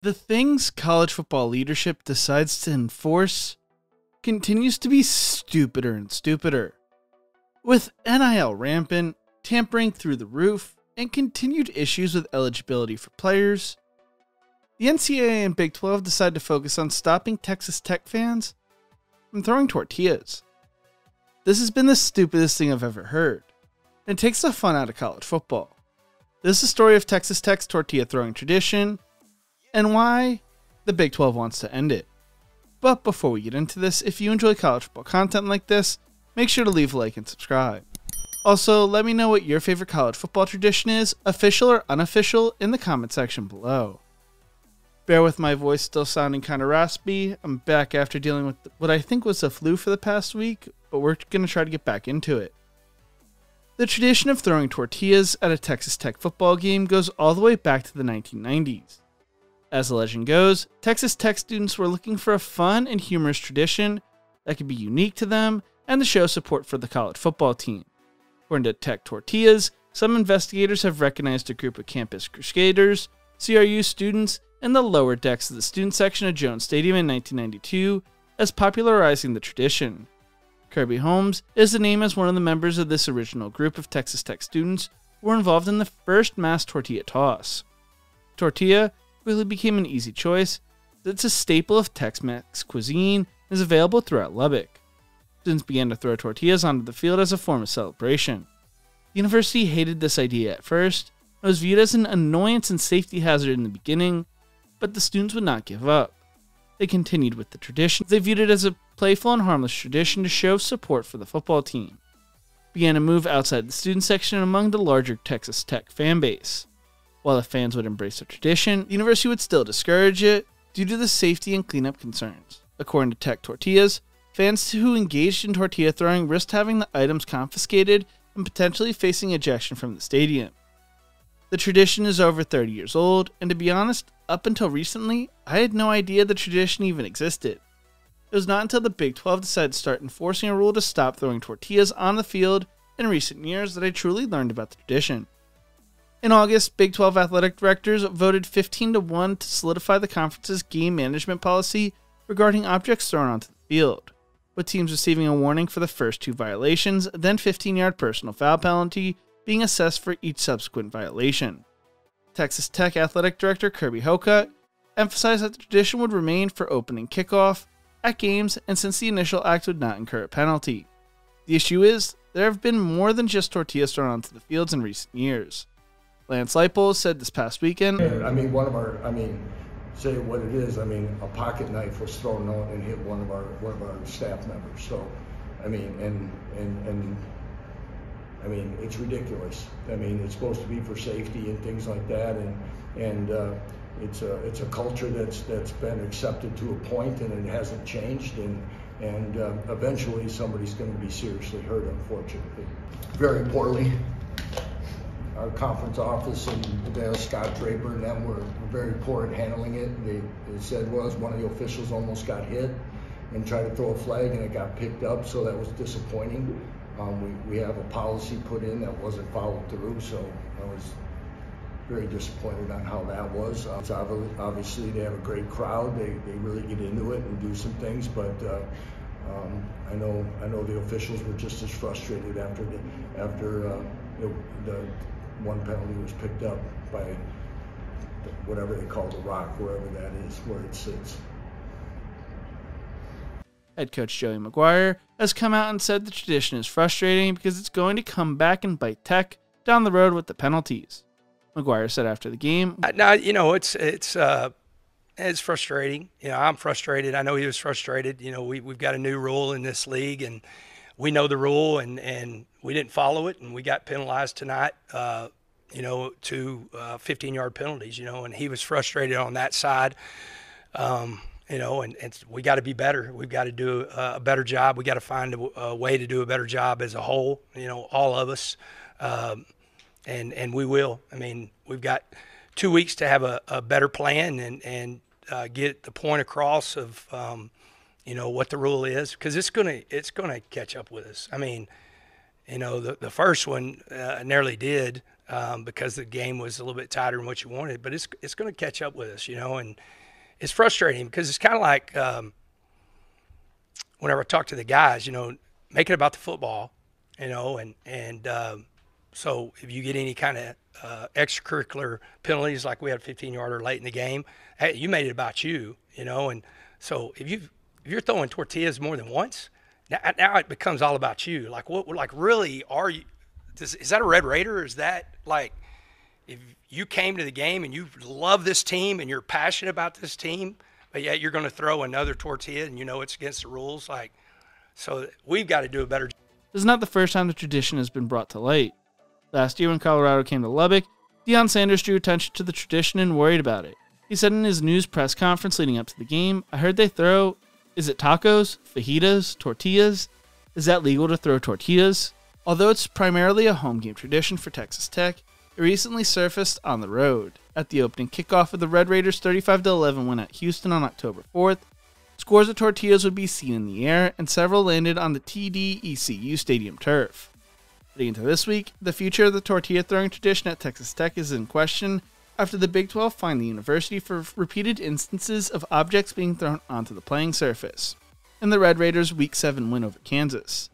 The things college football leadership decides to enforce continues to be stupider and stupider. With NIL rampant, tampering through the roof, and continued issues with eligibility for players, the NCAA and Big 12 decided to focus on stopping Texas Tech fans from throwing tortillas. This has been the stupidest thing I've ever heard, and it takes the fun out of college football. This is a story of Texas Tech's tortilla throwing tradition, and why the Big 12 wants to end it. But before we get into this, if you enjoy college football content like this, make sure to leave a like and subscribe. Also, let me know what your favorite college football tradition is, official or unofficial, in the comment section below. Bear with my voice still sounding kind of raspy. I'm back after dealing with what I think was the flu for the past week, but we're going to try to get back into it. The tradition of throwing tortillas at a Texas Tech football game goes all the way back to the 1990s. As the legend goes, Texas Tech students were looking for a fun and humorous tradition that could be unique to them and to show support for the college football team. According to Tech Tortillas, some investigators have recognized a group of campus crusaders, CRU students, in the lower decks of the student section of Jones Stadium in 1992 as popularizing the tradition. Kirby Holmes is the name as one of the members of this original group of Texas Tech students who were involved in the first mass tortilla toss. Tortilla quickly became an easy choice. It's a staple of Tex-Mex cuisine and is available throughout Lubbock. Students began to throw tortillas onto the field as a form of celebration. The university hated this idea at first. It was viewed as an annoyance and safety hazard in the beginning, but the students would not give up. They continued with the tradition. They viewed it as a playful and harmless tradition to show support for the football team. Began to move outside the student section and among the larger Texas Tech fan base. While the fans would embrace the tradition, the university would still discourage it due to the safety and cleanup concerns. According to Tech Tortillas, fans who engaged in tortilla throwing risked having the items confiscated and potentially facing ejection from the stadium. The tradition is over 30 years old, and to be honest, up until recently, I had no idea the tradition even existed. It was not until the Big 12 decided to start enforcing a rule to stop throwing tortillas on the field in recent years that I truly learned about the tradition. In August, Big 12 athletic directors voted 15-1 to solidify the conference's game management policy regarding objects thrown onto the field, with teams receiving a warning for the first 2 violations, then 15-yard personal foul penalty being assessed for each subsequent violation. Texas Tech athletic director Kirby Hoka emphasized that the tradition would remain for opening kickoff at games, and since the initial act would not incur a penalty. The issue is, there have been more than just tortillas thrown onto the fields in recent years. Lance Leipold said this past weekend, say what it is, a pocket knife was thrown out and hit one of our staff members. So, it's ridiculous. It's supposed to be for safety and things like that, and it's a culture that's been accepted to a point, and it hasn't changed, and eventually somebody's going to be seriously hurt, unfortunately. Very poorly. Our conference office and Scott Draper and them were very poor at handling it. They said one of the officials almost got hit and tried to throw a flag, and it got picked up, so that was disappointing. We have a policy put in that wasn't followed through, so I was very disappointed on how that was. It's obviously they have a great crowd. They really get into it and do some things, but I know the officials were just as frustrated after the one penalty was picked up by whatever they call the rock, wherever that is, where it sits. Head coach Joey McGuire has come out and said the tradition is frustrating because it's going to come back and bite Tech down the road with the penalties. McGuire said after the game, "Now, it's frustrating. I'm frustrated. I know he was frustrated. We've got a new rule in this league, and we know the rule, and we didn't follow it, and we got penalized tonight, to 15-yard penalties, and he was frustrated on that side. And we got to be better. We've got to do a better job. We got to find a way to do a better job as a whole, all of us, and we will. We've got 2 weeks to have a better plan and get the point across of, what the rule is, because it's gonna catch up with us. The first one nearly did. because the game was a little bit tighter than what you wanted. But it's going to catch up with us, and it's frustrating because it's kind of like whenever I talk to the guys, make it about the football, so if you get any kind of extracurricular penalties, like we had a 15-yarder late in the game, hey, you made it about you, and so if you're throwing tortillas more than once, now it becomes all about you. Like really are you? Is that a Red Raider? Or is that like if you came to the game and you love this team and you're passionate about this team, but yet you're going to throw another tortilla and it's against the rules? So we've got to do a better job. This is not the first time the tradition has been brought to light. Last year when Colorado came to Lubbock, Deion Sanders drew attention to the tradition and worried about it. He said in his news press conference leading up to the game, "I heard they throw, is it tacos, fajitas, tortillas? Is that legal to throw tortillas?" Although it's primarily a home game tradition for Texas Tech, it recently surfaced on the road. At the opening kickoff of the Red Raiders' 35-11 win at Houston on October 4th, scores of tortillas would be seen in the air, and several landed on the TD-ECU Stadium turf. Heading into this week, the future of the tortilla-throwing tradition at Texas Tech is in question after the Big 12 fined the university for repeated instances of objects being thrown onto the playing surface in the Red Raiders' Week 7 win over Kansas.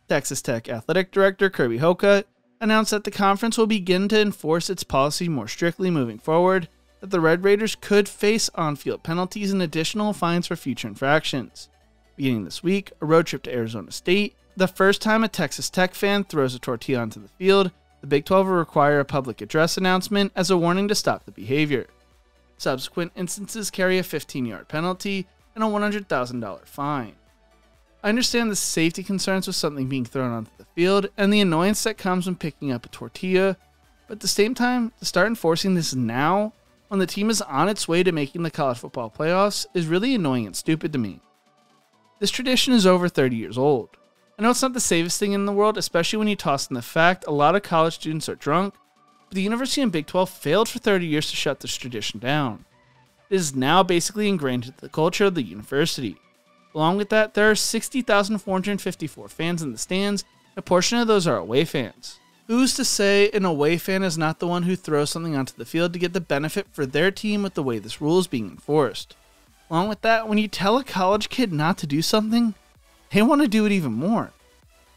Texas Tech Athletic Director Kirby Hocutt announced that the conference will begin to enforce its policy more strictly moving forward, that the Red Raiders could face on-field penalties and additional fines for future infractions. Beginning this week, a road trip to Arizona State, the first time a Texas Tech fan throws a tortilla onto the field, the Big 12 will require a public address announcement as a warning to stop the behavior. Subsequent instances carry a 15-yard penalty and a $100,000 fine. I understand the safety concerns with something being thrown onto the field and the annoyance that comes when picking up a tortilla, but at the same time, to start enforcing this now, when the team is on its way to making the college football playoffs, is really annoying and stupid to me. This tradition is over 30 years old. I know it's not the safest thing in the world, especially when you toss in the fact a lot of college students are drunk, but the University and Big 12 failed for 30 years to shut this tradition down. It is now basically ingrained into the culture of the university. Along with that, there are 60,454 fans in the stands, and a portion of those are away fans. Who's to say an away fan is not the one who throws something onto the field to get the benefit for their team with the way this rule is being enforced? Along with that, when you tell a college kid not to do something, they want to do it even more.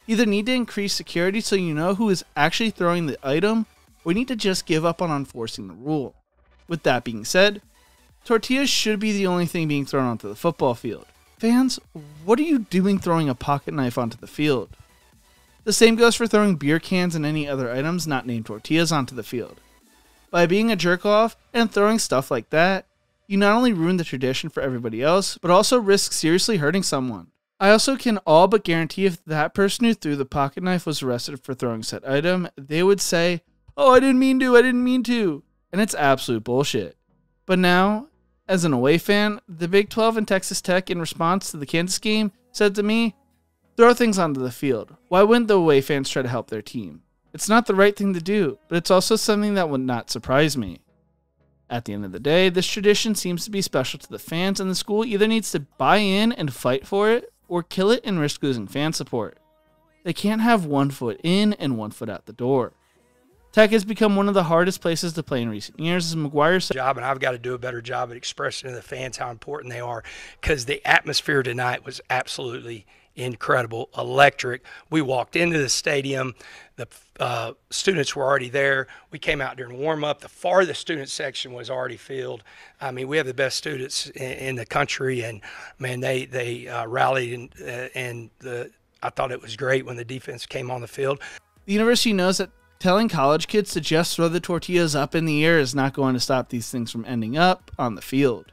You either need to increase security so you know who is actually throwing the item, or you need to just give up on enforcing the rule. With that being said, tortillas should be the only thing being thrown onto the football field. Fans, what are you doing throwing a pocket knife onto the field? The same goes for throwing beer cans and any other items not named tortillas onto the field. By being a jerk-off and throwing stuff like that, you not only ruin the tradition for everybody else, but also risk seriously hurting someone. I also can all but guarantee if that person who threw the pocket knife was arrested for throwing said item, they would say, "Oh, I didn't mean to," and it's absolute bullshit. But now, as an away fan, the Big 12 and Texas Tech, in response to the Kansas game, said to me, "Throw things onto the field. Why wouldn't the away fans try to help their team? It's not the right thing to do, but it's also something that would not surprise me." At the end of the day, this tradition seems to be special to the fans, and the school either needs to buy in and fight for it, or kill it and risk losing fan support. They can't have one foot in and one foot out the door. Tech has become one of the hardest places to play in recent years, as McGuire said. And I've got to do a better job at expressing to the fans how important they are, because the atmosphere tonight was absolutely incredible, electric. We walked into the stadium, the students were already there. We came out during warm-up. The farthest student section was already filled. I mean, we have the best students in the country, and man, they rallied, and I thought it was great when the defense came on the field. The university knows that telling college kids to just throw the tortillas up in the air is not going to stop these things from ending up on the field.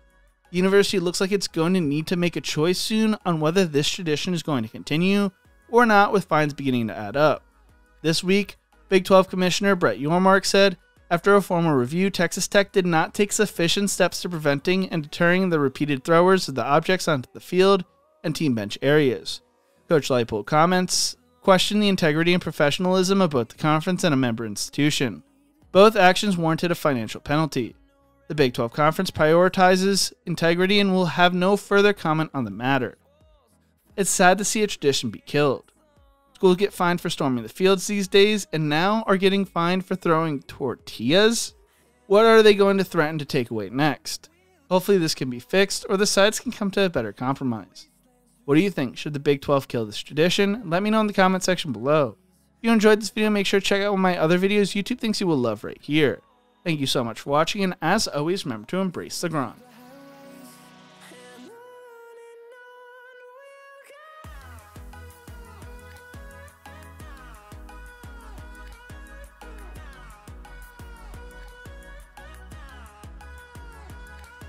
The university looks like it's going to need to make a choice soon on whether this tradition is going to continue or not, with fines beginning to add up. This week, Big 12 Commissioner Brett Yormark said, after a formal review, Texas Tech did not take sufficient steps to preventing and deterring the repeated throwers of the objects onto the field and team bench areas. Coach Leipold comments questioned the integrity and professionalism of both the conference and a member institution. Both actions warranted a financial penalty. The Big 12 Conference prioritizes integrity and will have no further comment on the matter. It's sad to see a tradition be killed. Schools get fined for storming the fields these days, and now are getting fined for throwing tortillas? What are they going to threaten to take away next? Hopefully this can be fixed, or the sides can come to a better compromise. What do you think? Should the Big 12 kill this tradition? Let me know in the comment section below. If you enjoyed this video, make sure to check out one of my other videos YouTube thinks you will love right here. Thank you so much for watching, and as always, remember to embrace the grind.